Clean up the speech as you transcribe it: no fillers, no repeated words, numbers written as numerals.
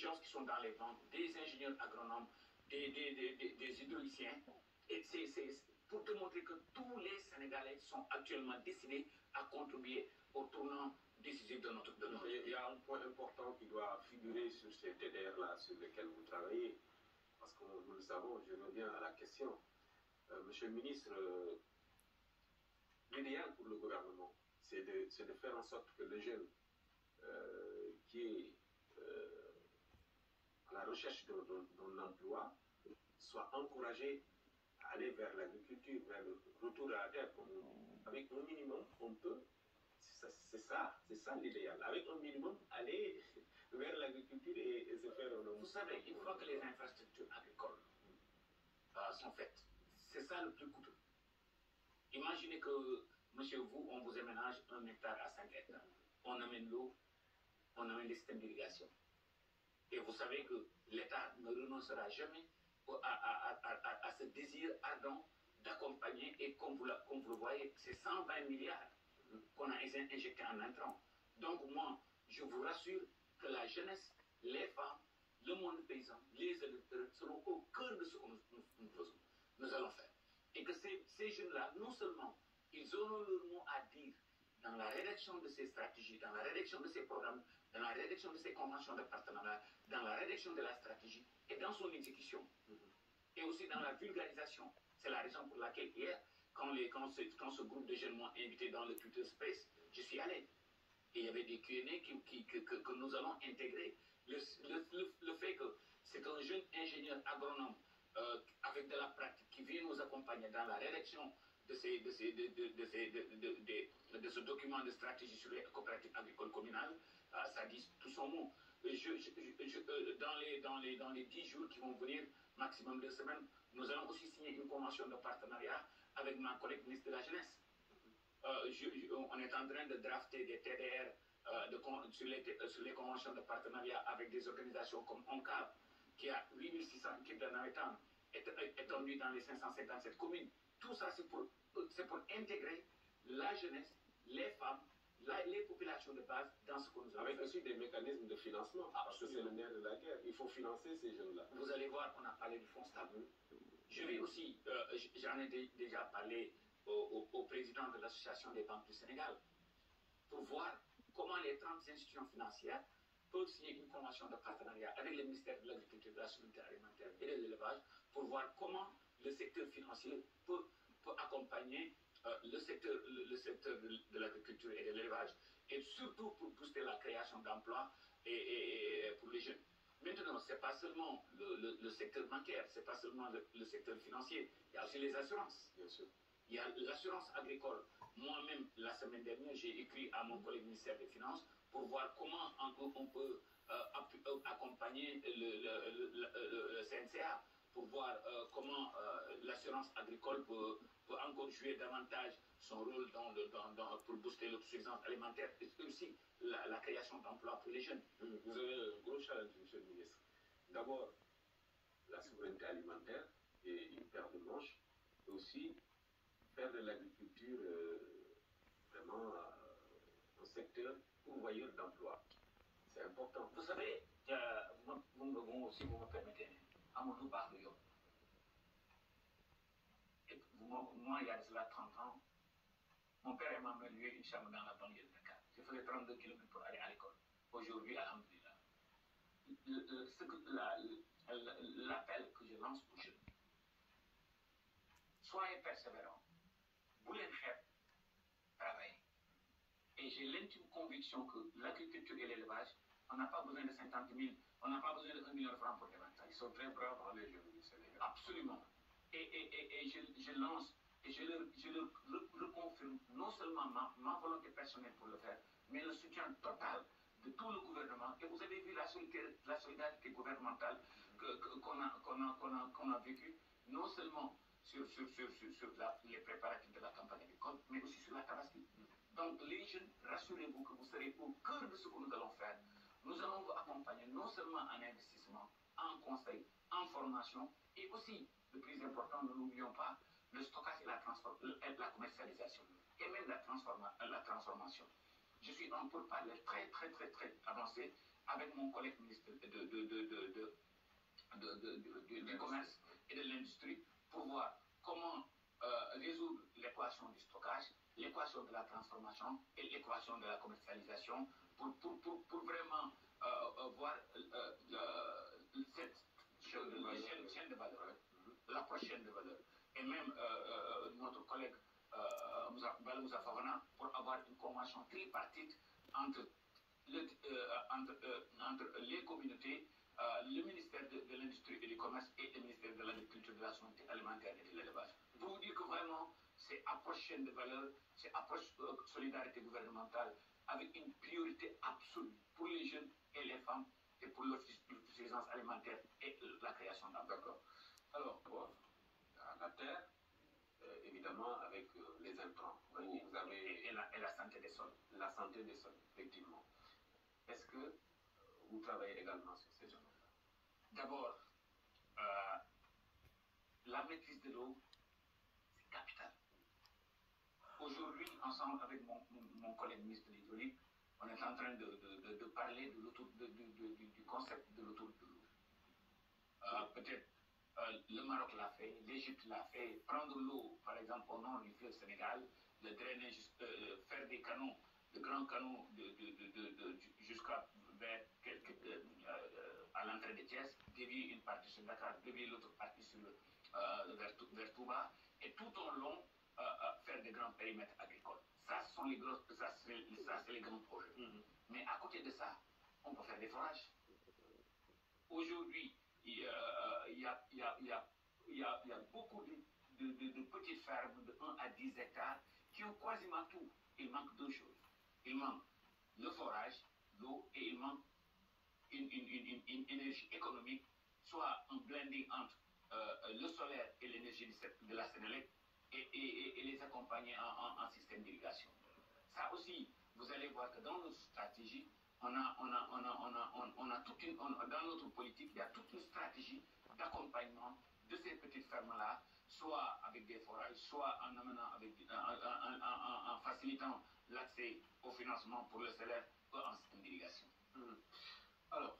gens qui sont dans les ventes, des ingénieurs agronomes, des hydrauliciens. Et c'est pour te montrer que tous les Sénégalais sont actuellement décidés à contribuer au tournant décisif de notre pays. Il y a un point important qui doit figurer sur ces TDR-là sur lesquels vous travaillez. Parce que nous le savons, je reviens à la question. Monsieur le ministre, l'idéal pour le gouvernement, c'est de faire en sorte que le jeune qui est à la recherche d'un emploi soit encouragé à aller vers l'agriculture, vers le retour à la terre. Avec un minimum, on peut, c'est ça l'idéal. Avec un minimum, aller vers l'agriculture et se faire un emploi. Vous savez, une fois que les infrastructures agricoles sont faites, c'est ça le plus coûteux. Imaginez que, monsieur, on vous aménage 1 hectare à 5 hectares. On amène l'eau, on amène les systèmes d'irrigation. Et vous savez que l'État ne renoncera jamais à ce désir ardent d'accompagner. Et comme vous le voyez, c'est 120 milliards qu'on a injectés en entrant. Donc moi, je vous rassure que la jeunesse, les femmes, le monde paysan, les électeurs seront au cœur de ce que nous allons faire. Et que ces jeunes-là, non seulement, ils auront leur mot à dire dans la rédaction de ces stratégies, dans la rédaction de ces programmes, dans la rédaction de ces conventions de partenariat, dans la rédaction de la stratégie et dans son exécution. Et aussi dans la vulgarisation. C'est la raison pour laquelle hier, quand ce groupe de jeunes m'ont invité dans le Twitter Space, je suis allé. Et il y avait des Q&A que nous allons intégrer. Le fait que c'est un jeune ingénieur agronome avec de la pratique qui vient nous accompagner dans la rédaction de ce document de stratégie sur les coopératives agricoles communales, ça dit tout son mot. Dans les 10 jours qui vont venir, maximum 2 semaines, nous allons aussi signer une convention de partenariat avec ma collègue ministre de la Jeunesse. On est en train de drafter des TDR sur les conventions de partenariat avec des organisations comme ONCAV, qui a 8600 équipes de navétanes étendues dans les 557 communes. Tout ça, c'est pour intégrer la jeunesse, les femmes, les populations de base dans ce que nous avons avec aussi des mécanismes de financement, parce que c'est le nerf de la guerre. Il faut financer ces jeunes-là. Vous allez voir, on a parlé du fonds stable. Je vais aussi, j'en ai déjà parlé au président de l'Association des banques du Sénégal, pour voir comment les 30 institutions financières peuvent signer une convention de partenariat avec le ministère de l'Agriculture, de la Souveraineté alimentaire et de l'élevage, pour voir comment le secteur financier peut accompagner le secteur de l'agriculture et de l'élevage, et surtout pour booster la création d'emplois et pour les jeunes. Maintenant, ce n'est pas seulement le secteur bancaire, ce n'est pas seulement le secteur financier, il y a aussi les assurances. Bien sûr. Il y a l'assurance agricole. Moi-même, la semaine dernière, j'ai écrit à mon collègue ministère des Finances pour voir comment on peut accompagner le CNCA, pour voir comment l'assurance agricole peut encore jouer davantage son rôle pour booster l'autosuffisance alimentaire et aussi la création d'emplois pour les jeunes. Vous avez un gros challenge, monsieur le ministre. D'abord, la souveraineté alimentaire et une paire de manches, et aussi faire de l'agriculture vraiment un secteur pourvoyeur d'emplois. C'est important. Vous savez, si vous me permettez, Amadou Barrio. Moi, il y a de cela 30 ans, mon père et ma mère louaient une chambre dans la banlieue de Dakar. Je faisais 32 km pour aller à l'école. Aujourd'hui, alhamdulillah. L'appel que je lance aux jeunes, soyez persévérants, voulez faire travailler. Et j'ai l'intime conviction que l'agriculture et l'élevage, on n'a pas besoin de 50 000, on n'a pas besoin de 1 million de francs pour les ventes. Ils sont très braves dans les jeunes du Sénégal. Absolument. Et je lance et je leur reconfirme non seulement ma volonté personnelle pour le faire, mais le soutien total de tout le gouvernement. Et vous avez vu la solidarité gouvernementale qu'on a vécue, non seulement sur les préparatifs de la campagne agricole, mais aussi sur la Tabaski. Donc les jeunes, rassurez-vous que vous serez au cœur de ce que nous allons faire. Nous allons vous accompagner non seulement en investissement, en conseil, en formation, et aussi, le plus important, ne l'oublions pas, le stockage et la commercialisation, et même la transformation. Je suis en pourparlers très avancé avec mon collègue ministre du commerce et de l'industrie pour voir comment résoudre l'équation du stockage, l'équation de la transformation et l'équation de la commercialisation pour vraiment voir cette chaîne de valeur, l'approche chaîne de valeur. Et même notre collègue Moussa Favana pour avoir une convention tripartite entre les communautés, le ministère de l'Industrie et du Commerce et le ministère de l'Agriculture, de la Souveraineté alimentaire et de l'élevage. Pour vous dire que vraiment, c'est approche chaîne de valeur, c'est approche solidarité gouvernementale avec une priorité absolue pour les jeunes et les femmes et pour l'autosuffisance alimentaire et la création d'emplois. D'accord. Alors, la terre, évidemment, avec les intrants. Vous avez et la santé des sols. La santé des sols, effectivement. Est-ce que vous travaillez également sur ces domaines-là? D'abord, la maîtrise de l'eau, c'est capital. Aujourd'hui, ensemble avec mon collègue ministre de l'Hydraulique, on est en train de parler du concept de l'autoroute de l'eau. Peut-être le Maroc l'a fait, l'Égypte l'a fait. Prendre l'eau, par exemple, au nord du fleuve Sénégal, le drainer, faire des canaux, de grands canaux jusqu'à à l'entrée de Thiès, dévier une partie sur Dakar, dévier l'autre partie vers Touba, et tout au long faire des grands périmètres agricoles. Ça, c'est les grands projets. Mais à côté de ça, on peut faire des forages. Aujourd'hui, il y a beaucoup de petites fermes de 1 à 10 hectares qui ont quasiment tout. Il manque deux choses. Il manque le forage, l'eau, et il manque une énergie économique, soit un blending entre le solaire et l'énergie de la Sénélec et les accompagner en système d'irrigation. Ça aussi, vous allez voir que dans notre stratégie, dans notre politique, il y a toute une stratégie d'accompagnement de ces petites fermes-là, soit avec des forages, soit en amenant en facilitant l'accès au financement pour le salaire ou en système d'irrigation. Alors,